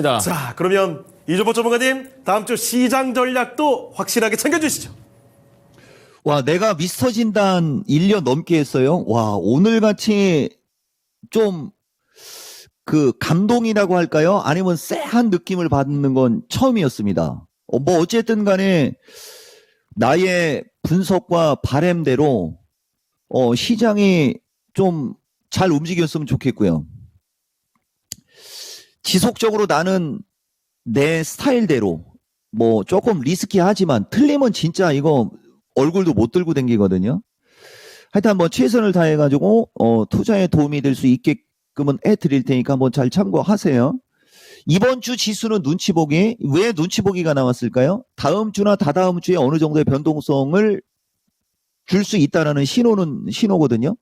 자, 그러면 이종범 전문가님, 다음 주 시장 전략도 확실하게 챙겨주시죠. 와, 내가 미스터 진단 1년 넘게 했어요. 와, 오늘같이 좀 그 감동이라고 할까요? 아니면 쎄한 느낌을 받는 건 처음이었습니다. 뭐 어쨌든 간에 나의 분석과 바램대로 시장이 좀 잘 움직였으면 좋겠고요. 지속적으로 나는 내 스타일대로 뭐 조금 리스키하지만 틀리면 진짜 이거 얼굴도 못 들고 댕기거든요. 하여튼 한번 최선을 다해가지고 투자에 도움이 될 수 있게끔은 해드릴 테니까 한번 잘 참고하세요. 이번 주 지수는 눈치보기. 왜 눈치보기가 나왔을까요? 다음 주나 다다음 주에 어느 정도의 변동성을 줄 수 있다라는 신호거든요.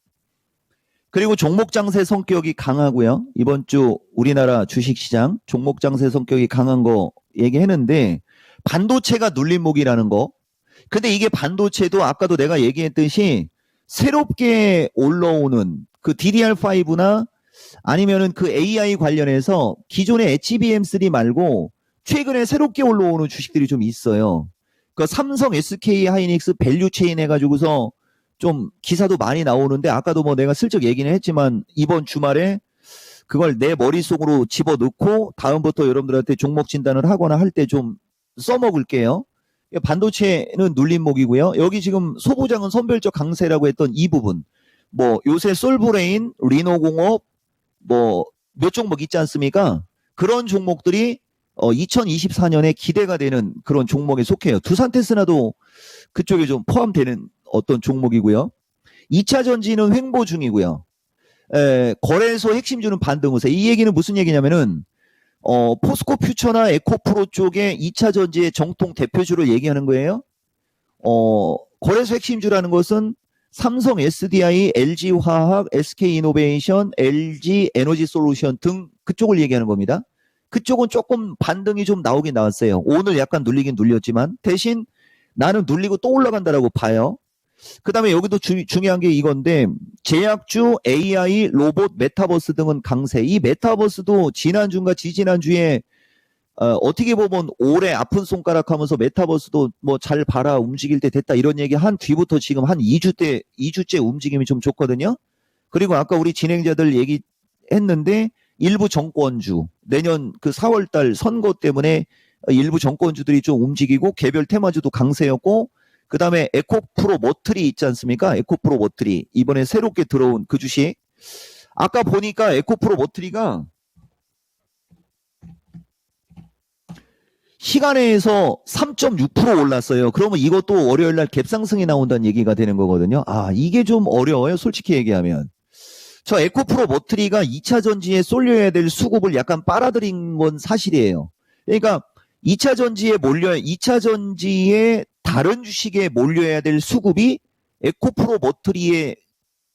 그리고 종목 장세 성격이 강하고요. 이번 주 우리나라 주식시장 종목 장세 성격이 강한 거 얘기했는데 반도체가 눌림목이라는 거. 근데 이게 반도체도 아까도 내가 얘기했듯이 새롭게 올라오는 그 DDR5나 아니면은 그 AI 관련해서 기존의 HBM3 말고 최근에 새롭게 올라오는 주식들이 좀 있어요. 그 삼성, SK 하이닉스 밸류체인 해가지고서 좀 기사도 많이 나오는데 아까도 뭐 내가 슬쩍 얘기는 했지만 이번 주말에 그걸 내 머릿속으로 집어넣고 다음부터 여러분들한테 종목 진단을 하거나 할 때 좀 써먹을게요. 반도체는 눌림목이고요. 여기 지금 소부장은 선별적 강세라고 했던 이 부분. 뭐 요새 솔브레인, 리노공업 뭐 몇 종목 있지 않습니까? 그런 종목들이 2024년에 기대가 되는 그런 종목에 속해요. 두산테스나도 그쪽에 좀 포함되는 어떤 종목이고요. 2차 전지는 횡보 중이고요. 거래소 핵심주는 반등 우세. 이 얘기는 무슨 얘기냐면은 포스코 퓨처나 에코프로 쪽에 2차 전지의 정통 대표주를 얘기하는 거예요. 거래소 핵심주라는 것은 삼성 SDI, LG화학, SK이노베이션, LG에너지솔루션 등 그쪽을 얘기하는 겁니다. 그쪽은 조금 반등이 좀 나오긴 나왔어요. 오늘 약간 눌리긴 눌렸지만 대신 나는 눌리고 또 올라간다라고 봐요. 그 다음에 여기도 중요한 게 이건데 제약주, AI, 로봇, 메타버스 등은 강세. 이 메타버스도 지난주인가 지지난주에 어떻게 보면 올해 아픈 손가락 하면서 메타버스도 뭐 잘 봐라 움직일 때 됐다 이런 얘기 한 뒤부터 지금 한 2주째 움직임이 좀 좋거든요. 그리고 아까 우리 진행자들 얘기했는데 일부 정권주 내년 그 4월달 선거 때문에 일부 정권주들이 좀 움직이고 개별 테마주도 강세였고 그 다음에 에코프로 머트리 있지 않습니까? 에코프로 머트리 이번에 새롭게 들어온 그 주식 아까 보니까 에코프로 머트리가 시간에서 3.6% 올랐어요. 그러면 이것도 월요일날 갭상승이 나온다는 얘기가 되는 거거든요. 아 이게 좀 어려워요. 솔직히 얘기하면. 저 에코프로 머트리가 2차 전지에 쏠려야 될 수급을 약간 빨아들인 건 사실이에요. 그러니까 2차 전지에 다른 주식에 몰려야 될 수급이 에코프로 머트리에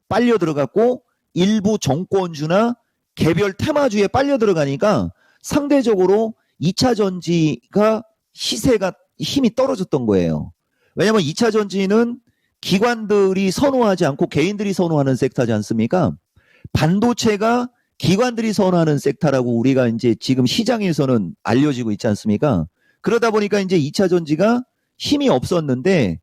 빨려 들어갔고 일부 정권주나 개별 테마주에 빨려 들어가니까 상대적으로 2차 전지가 시세가 힘이 떨어졌던 거예요. 왜냐하면 2차 전지는 기관들이 선호하지 않고 개인들이 선호하는 섹터지 않습니까? 반도체가 기관들이 선호하는 섹터라고 우리가 이제 지금 시장에서는 알려지고 있지 않습니까? 그러다 보니까 이제 2차 전지가 힘이 없었는데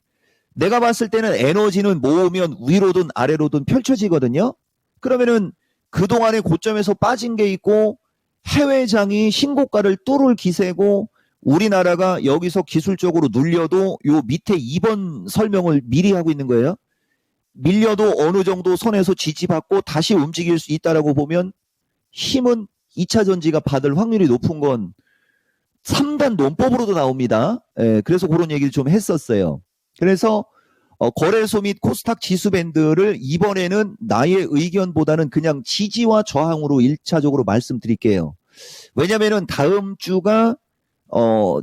내가 봤을 때는 에너지는 모으면 위로든 아래로든 펼쳐지거든요. 그러면은 그동안의 고점에서 빠진 게 있고 해외장이 신고가를 뚫을 기세고 우리나라가 여기서 기술적으로 눌려도 요 밑에 2번 설명을 미리 하고 있는 거예요. 밀려도 어느 정도 선에서 지지받고 다시 움직일 수 있다라고 보면 힘은 2차 전지가 받을 확률이 높은 건 3단 논법으로도 나옵니다. 그래서 그런 얘기를 좀 했었어요. 그래서 거래소 및 코스닥 지수 밴드를 이번에는 나의 의견보다는 그냥 지지와 저항으로 1차적으로 말씀드릴게요. 왜냐면은 다음 주가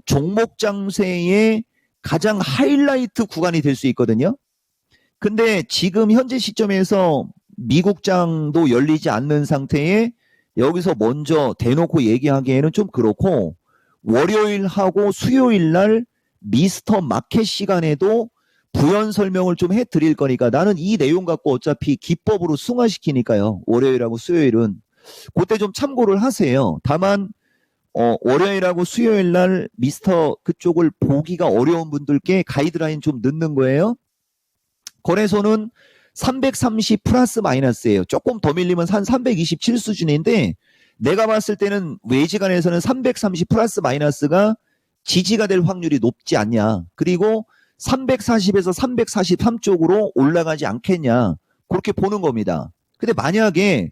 종목 장세의 가장 하이라이트 구간이 될 수 있거든요. 근데 지금 현재 시점에서 미국장도 열리지 않는 상태에 여기서 먼저 대놓고 얘기하기에는 좀 그렇고 월요일하고 수요일 날 미스터 마켓 시간에도 부연 설명을 좀 해드릴 거니까 나는 이 내용 갖고 어차피 기법으로 승화시키니까요. 월요일하고 수요일은 그때 좀 참고를 하세요. 다만 월요일하고 수요일 날 미스터 그쪽을 보기가 어려운 분들께 가이드라인 좀 넣는 거예요. 거래소는 330 플러스 마이너스예요. 조금 더 밀리면 한 327 수준인데 내가 봤을 때는 외지간에서는 330 플러스 마이너스가 지지가 될 확률이 높지 않냐. 그리고 340에서 343 쪽으로 올라가지 않겠냐. 그렇게 보는 겁니다. 근데 만약에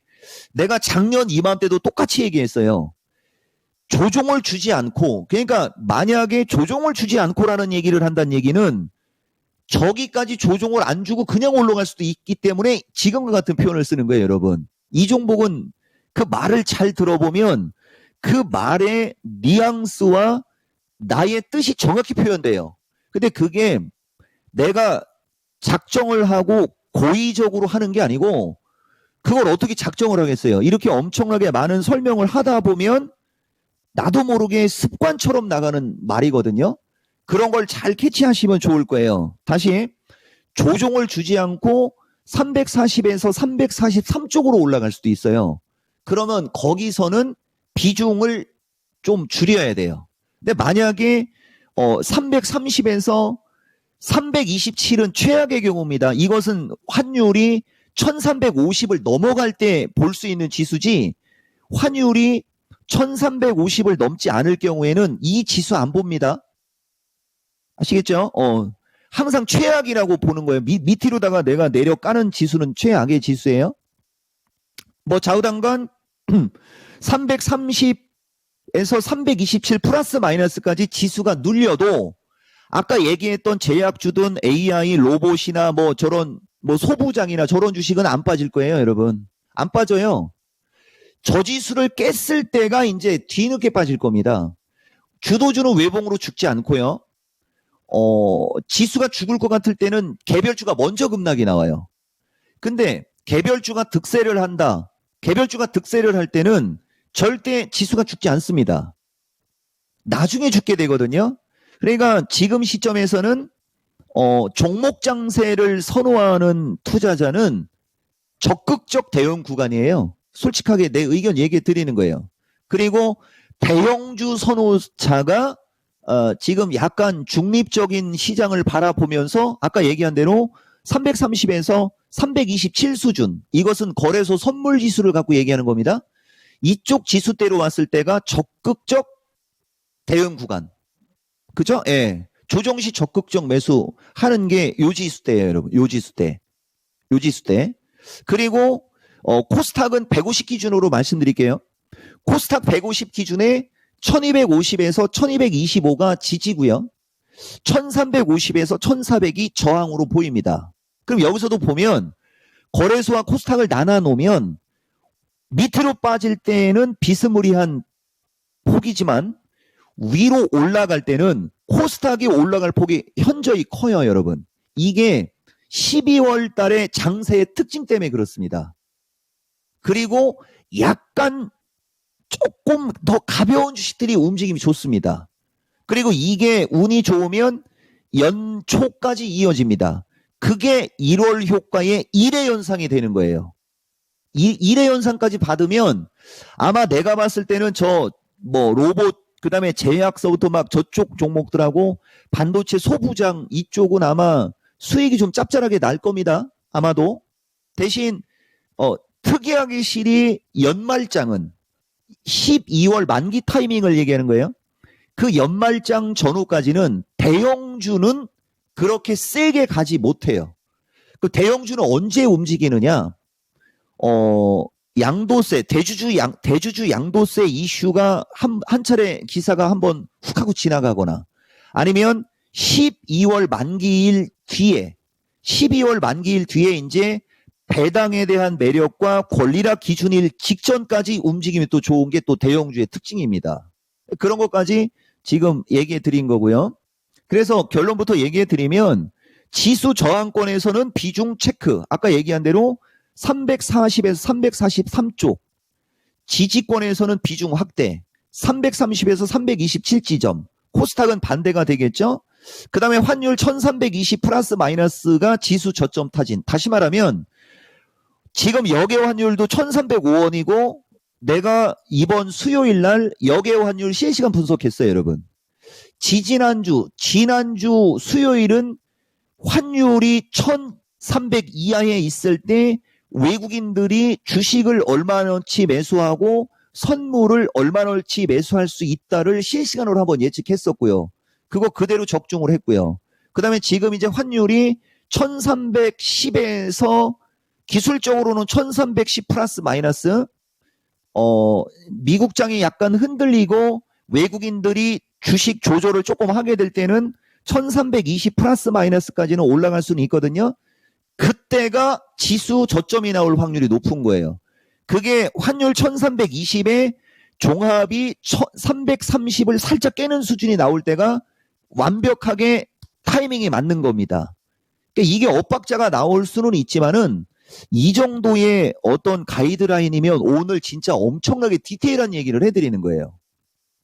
내가 작년 이맘때도 똑같이 얘기했어요. 조종을 주지 않고, 그러니까 만약에 조종을 주지 않고라는 얘기를 한다는 얘기는 저기까지 조종을 안 주고 그냥 올라갈 수도 있기 때문에 지금과 같은 표현을 쓰는 거예요, 여러분. 이종복은 그 말을 잘 들어보면 그 말의 뉘앙스와 나의 뜻이 정확히 표현돼요. 근데 그게 내가 작정을 하고 고의적으로 하는 게 아니고 그걸 어떻게 작정을 하겠어요. 이렇게 엄청나게 많은 설명을 하다 보면 나도 모르게 습관처럼 나가는 말이거든요. 그런 걸 잘 캐치하시면 좋을 거예요. 다시 조종을 주지 않고 340에서 343 쪽으로 올라갈 수도 있어요. 그러면 거기서는 비중을 좀 줄여야 돼요. 근데 만약에 330에서 327은 최악의 경우입니다. 이것은 환율이 1350을 넘어갈 때 볼 수 있는 지수지 환율이 1350을 넘지 않을 경우에는 이 지수 안 봅니다. 아시겠죠? 항상 최악이라고 보는 거예요. 밑으로다가 내가 내려 까는 지수는 최악의 지수예요. 뭐 좌우당간 330에서 327 플러스 마이너스까지 지수가 눌려도 아까 얘기했던 제약주든 AI 로봇이나 뭐 저런 뭐 소부장이나 저런 주식은 안 빠질 거예요, 여러분. 안 빠져요. 저 지수를 깼을 때가 이제 뒤늦게 빠질 겁니다. 주도주는 외봉으로 죽지 않고요. 지수가 죽을 것 같을 때는 개별주가 먼저 급락이 나와요. 근데 개별주가 득세를 한다. 개별주가 득세를 할 때는 절대 지수가 죽지 않습니다. 나중에 죽게 되거든요. 그러니까 지금 시점에서는 종목 장세를 선호하는 투자자는 적극적 대응 구간이에요. 솔직하게 내 의견 얘기해 드리는 거예요. 그리고 대형주 선호자가 지금 약간 중립적인 시장을 바라보면서 아까 얘기한 대로 330에서 327 수준, 이것은 거래소 선물 지수를 갖고 얘기하는 겁니다. 이쪽 지수대로 왔을 때가 적극적 대응 구간. 그죠? 예. 조정시 적극적 매수 하는 게 요 지수대예요, 여러분. 요 지수대. 요 지수대. 그리고 코스닥은 150 기준으로 말씀드릴게요. 코스닥 150 기준에 1250에서 1225가 지지고요. 1350에서 1400이 저항으로 보입니다. 그럼 여기서도 보면 거래소와 코스닥을 나눠 놓으면 밑으로 빠질 때는 비스무리한 폭이지만 위로 올라갈 때는 코스닥이 올라갈 폭이 현저히 커요, 여러분. 이게 12월 달에 장세의 특징 때문에 그렇습니다. 그리고 약간 조금 더 가벼운 주식들이 움직임이 좋습니다. 그리고 이게 운이 좋으면 연초까지 이어집니다. 그게 1월 효과의 1회 연상이 되는 거예요. 1회 연상까지 받으면 아마 내가 봤을 때는 저 뭐 로봇 그 다음에 제약서부터 막 저쪽 종목들하고 반도체 소부장 이쪽은 아마 수익이 좀 짭짤하게 날 겁니다. 아마도. 대신 특이하게 실이 연말장은 12월 만기 타이밍을 얘기하는 거예요. 그 연말장 전후까지는 대형주는 그렇게 세게 가지 못해요. 그 대형주는 언제 움직이느냐? 양도세, 대주주 양도세 이슈가 한 차례 기사가 한번 훅 하고 지나가거나 아니면 12월 만기일 뒤에 이제 배당에 대한 매력과 권리락 기준일 직전까지 움직임이 또 좋은 게 또 대형주의 특징입니다. 그런 것까지 지금 얘기해 드린 거고요. 그래서 결론부터 얘기해 드리면 지수 저항권에서는 비중 체크, 아까 얘기한 대로 340에서 343쪽, 지지권에서는 비중 확대, 330에서 327 지점, 코스닥은 반대가 되겠죠. 그 다음에 환율 1320 플러스 마이너스가 지수 저점 타진. 다시 말하면 지금 역의 환율도 1305원이고 내가 이번 수요일 날 역외 환율 실시간 분석했어요, 여러분. 지난주 수요일은 환율이 1300 이하에 있을 때 외국인들이 주식을 얼마나치 매수하고 선물을 얼마나치 매수할 수 있다를 실시간으로 한번 예측했었고요. 그거 그대로 적중을 했고요. 그 다음에 지금 이제 환율이 1310에서 기술적으로는 1310 플러스 마이너스 미국장이 약간 흔들리고 외국인들이 주식 조절을 조금 하게 될 때는 1320 플러스 마이너스까지는 올라갈 수는 있거든요. 그때가 지수 저점이 나올 확률이 높은 거예요. 그게 환율 1320에 종합이 330을 살짝 깨는 수준이 나올 때가 완벽하게 타이밍이 맞는 겁니다. 그러니까 이게 엇박자가 나올 수는 있지만은 이 정도의 어떤 가이드라인이면 오늘 진짜 엄청나게 디테일한 얘기를 해드리는 거예요.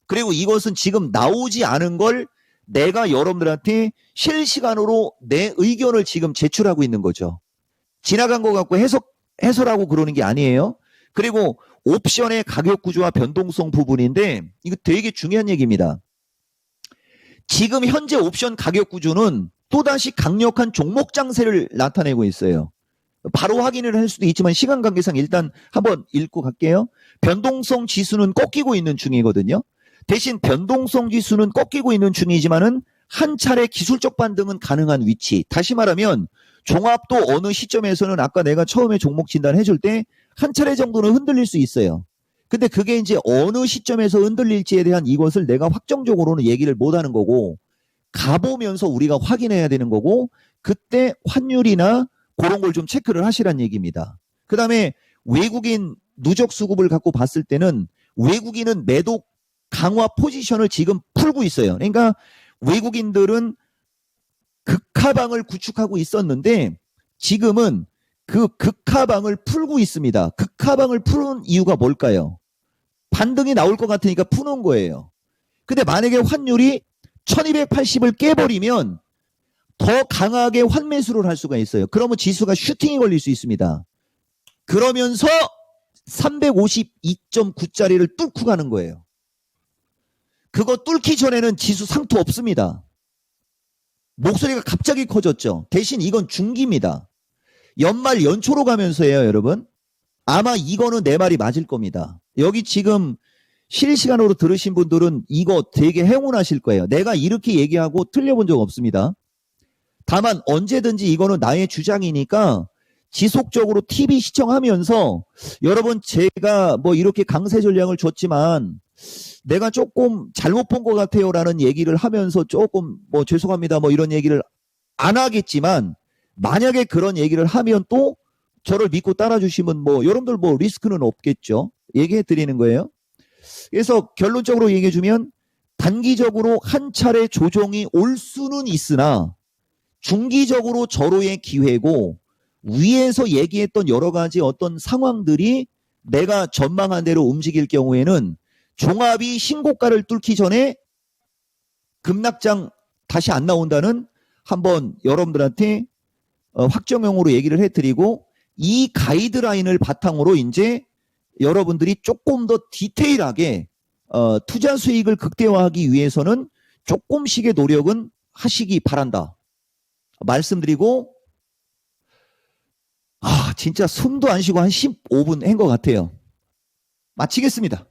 그리고 이것은 지금 나오지 않은 걸 내가 여러분들한테 실시간으로 내 의견을 지금 제출하고 있는 거죠. 지나간 거 갖고 해설하고 그러는 게 아니에요. 그리고 옵션의 가격 구조와 변동성 부분인데 이거 되게 중요한 얘기입니다. 지금 현재 옵션 가격 구조는 또다시 강력한 종목 장세를 나타내고 있어요. 바로 확인을 할 수도 있지만 시간 관계상 일단 한번 읽고 갈게요. 변동성 지수는 꺾이고 있는 중이거든요. 대신 변동성 지수는 꺾이고 있는 중이지만은 한 차례 기술적 반등은 가능한 위치. 다시 말하면 종합도 어느 시점에서는 아까 내가 처음에 종목 진단해 줄 때 한 차례 정도는 흔들릴 수 있어요. 근데 그게 이제 어느 시점에서 흔들릴지에 대한 이것을 내가 확정적으로는 얘기를 못 하는 거고 가보면서 우리가 확인해야 되는 거고 그때 환율이나 그런 걸 좀 체크를 하시란 얘기입니다. 그 다음에 외국인 누적 수급을 갖고 봤을 때는 외국인은 매도 강화 포지션을 지금 풀고 있어요. 그러니까 외국인들은 극하방을 구축하고 있었는데 지금은 그 극하방을 풀고 있습니다. 극하방을 푸는 이유가 뭘까요? 반등이 나올 것 같으니까 푸는 거예요. 근데 만약에 환율이 1280을 깨버리면 더 강하게 환매수를 할 수가 있어요. 그러면 지수가 슈팅이 걸릴 수 있습니다. 그러면서 352.9짜리를 뚫고 가는 거예요. 그거 뚫기 전에는 지수 상투 없습니다. 목소리가 갑자기 커졌죠. 대신 이건 중기입니다. 연말 연초로 가면서예요, 여러분. 아마 이거는 내 말이 맞을 겁니다. 여기 지금 실시간으로 들으신 분들은 이거 되게 행운하실 거예요. 내가 이렇게 얘기하고 틀려본 적 없습니다. 다만 언제든지 이거는 나의 주장이니까 지속적으로 TV 시청하면서 여러분 제가 뭐 이렇게 강세 전략을 줬지만 내가 조금 잘못 본 것 같아요 라는 얘기를 하면서 조금 뭐 죄송합니다 뭐 이런 얘기를 안 하겠지만 만약에 그런 얘기를 하면 또 저를 믿고 따라주시면 뭐 여러분들 뭐 리스크는 없겠죠. 얘기해 드리는 거예요. 그래서 결론적으로 얘기해 주면 단기적으로 한 차례 조정이 올 수는 있으나 중기적으로 절호의 기회고 위에서 얘기했던 여러 가지 어떤 상황들이 내가 전망한 대로 움직일 경우에는 종합이 신고가를 뚫기 전에 급락장 다시 안 나온다는 한번 여러분들한테 확정형으로 얘기를 해드리고 이 가이드라인을 바탕으로 이제 여러분들이 조금 더 디테일하게 투자 수익을 극대화하기 위해서는 조금씩의 노력은 하시기 바란다. 말씀드리고 진짜 숨도 안 쉬고 한 15분 한 것 같아요. 마치겠습니다.